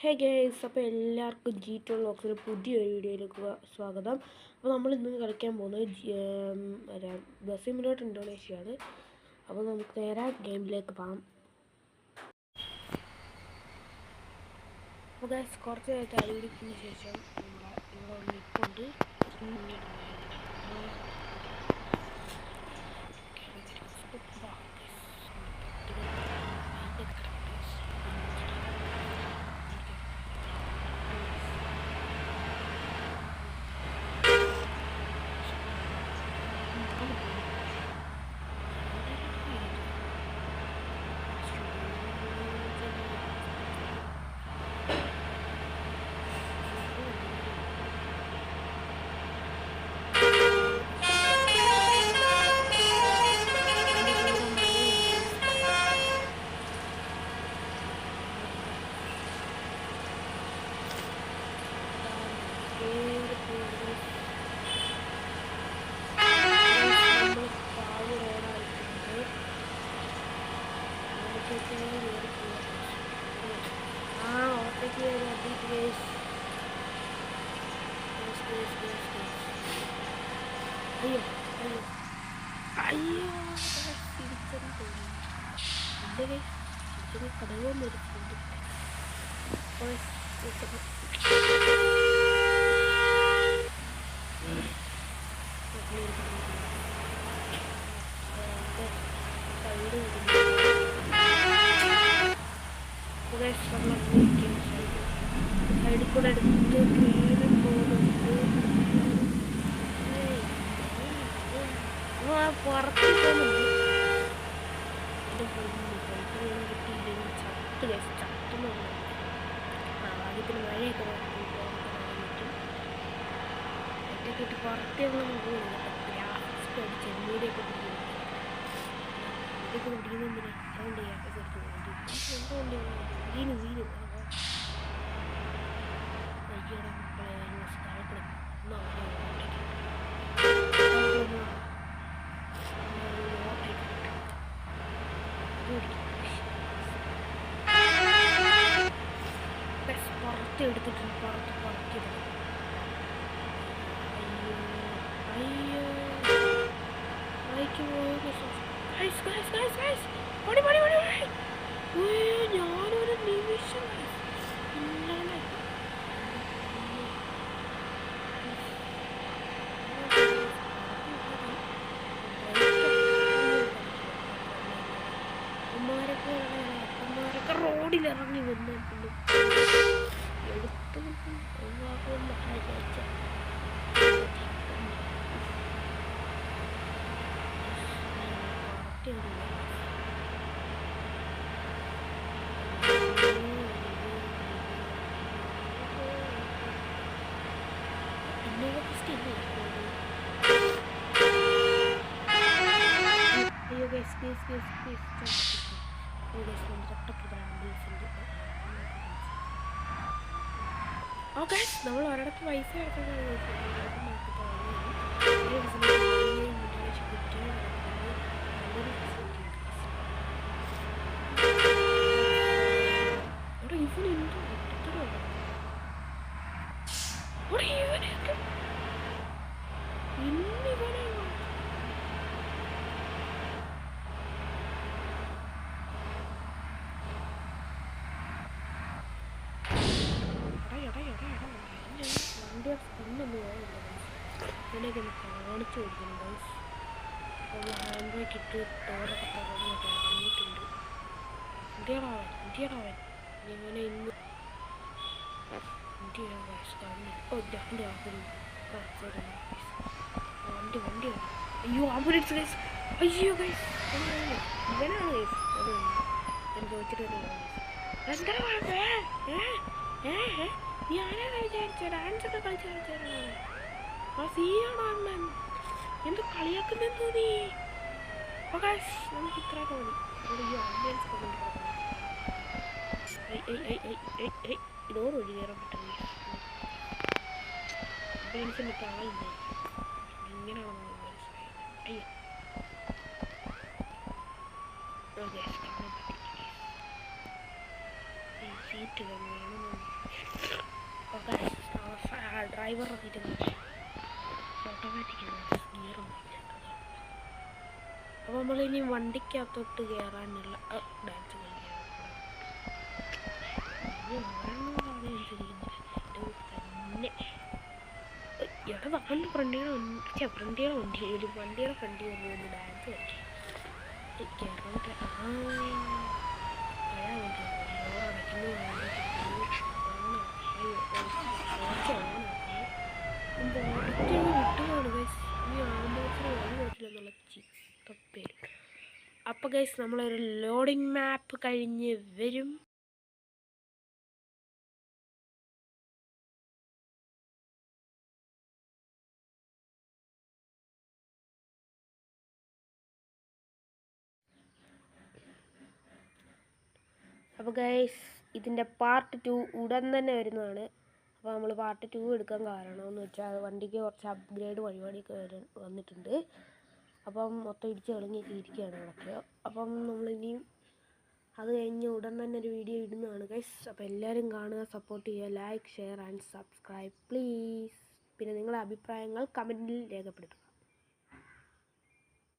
ഹേ guys, അപ്പോൾ എല്ലാവർക്കും G2 വ്ളോഗ്സിൻ്റെ പുതിയൊരു വീഡിയോയിലേക്ക് സ്വാഗതം. അപ്പോൾ നമ്മൾ ഇന്ന് കളിക്കാൻ പോകുന്നത് ബസ് സിമുലേറ്റർ ഇന്തോനേഷ്യയാണ്. അപ്പോൾ നമുക്ക് നേരെ ഗെയിമിലേക്ക് പോകാം. അപ്പോൾ ഗേസ്, കുറച്ച് നേരത്തെ അടിപിടിപ്പിന് ശേഷം ഇവിടെ നിൽപ്പുണ്ട്. അയ്യോ തിരിച്ചറി തോന്നി എൻ്റെ തിരിച്ചറി കടയോ മേടിച്ചിട്ടുണ്ട്. സൈഡിൽ കൂടെ എടുത്ത് കീറി പോകുന്നുണ്ട്. പുറത്ത് പോകുന്നുണ്ട്. ചത്തുന്നു ആദ്യത്തിന് മഴയൊക്കെ പറ്റും. ഒറ്റയ്ക്ക് ഇട്ട് പുറത്തേക്കുള്ള പോകുന്നില്ല. ഗ്രാഫിക്സ് അടിച്ച് വീഡിയൊക്കെ പിടിക്കുന്നുണ്ട്. വീഡിയൊക്കെ പിടിക്കുന്നതിന് സൗണ്ട് ഗ്രാഫിക്സ് എടുത്ത് പോകുന്നുണ്ട്. വീണ് അയ്യടാ മക്കളെ സ്ഥലപ്പെടും. പുറത്ത് എടുത്തിട്ടുണ്ട്. പുറത്തിടും. അയ്യോ ഞാനൊരു നിമിഷം അമ്മമാരൊക്കെ റോഡിലിറങ്ങി വന്നിട്ടുണ്ട്. നമ്മൾ ഒരിടത്ത് പൈസ ഇങ്ങനെയൊക്കെ കാണിച്ചു കൊടുക്കുന്നു. ഹാൻഡ് ബ്രേക്ക് ഇട്ട് ടോറൊക്കെ തുറന്നിട്ട് ഇറങ്ങിയിട്ടുണ്ട്. ഇന്ത്യയാണവൻ ഇങ്ങനെ ഇന്ന് വണ്ടി അയ്യോ ആംബുലൻസ് ഗൈസ്. അയ്യോ ഗൈസ് ഇവനാണ് ഗൈസ്. അത് ഞാൻ ചോദിച്ചിട്ട് ഞാനാ വിചാരിച്ച ഡാൻസൊക്കെ കളിച്ച് കളിച്ചാണ്. ആ സീയാണോ അണ്ണൻ? എന്ത് കളിയാക്കുന്നെന്തോ നീ? നമുക്ക് ഇത്ര തോന്നി. ഈ ആംബുലൻസ് ഒക്കെ ഡോർ വഴി കയറാൻ പറ്റുന്നു. ആംബുലൻസിൻ്റെ താളില്ല. ഇങ്ങനെയാണെന്ന് മനസ്സിലായത്. അയ്യോ കാണാൻ പറ്റില്ല. സീറ്റ് ഓക്കെ ഡ്രൈവർ ഓട്ടോമാറ്റിക് ഗിയറും അപ്പോൾ നമ്മളിനി വണ്ടിക്കകത്തോട്ട് കയറാനുള്ള ഡാൻസ് തന്നെ എടാ അവൻ്റെ ഫ്രണ്ടിയുടെ വണ്ടി ഒരു വണ്ടിയുടെ ഫ്രണ്ടിൽ വന്ന് ഡാൻസ് കളിക്കും അപ്പോൾ ഗൈസ് നമ്മളൊരു ലോഡിംഗ് മാപ്പ് കഴിഞ്ഞ് വരും. അപ്പോൾ ഗൈസ് ഇതിൻ്റെ പാർട്ട് 2 ഉടൻ തന്നെ വരുന്നതാണ്. അപ്പോൾ നമ്മൾ പാർട്ട് 2 എടുക്കാൻ കാരണമെന്ന് വെച്ചാൽ വണ്ടിക്ക് കുറച്ച് അപ്ഗ്രേഡ് പരിപാടിയൊക്കെ വന്നിട്ടുണ്ട്. അപ്പം മൊത്തം ഇടിച്ച് കളഞ്ഞൊക്കെ ഇരിക്കുകയാണ് അതൊക്കെ. അപ്പം നമ്മളിനിയും അത് കഴിഞ്ഞ് ഉടൻ തന്നെ ഒരു വീഡിയോ ഇടുന്നതാണ് ഗൈസ്. അപ്പോൾ എല്ലാവരും കാണുക, സപ്പോർട്ട് ചെയ്യുക, like, share and subscribe please. പിന്നെ നിങ്ങളുടെ അഭിപ്രായങ്ങൾ കമൻറ്റിൽ രേഖപ്പെടുത്തുക.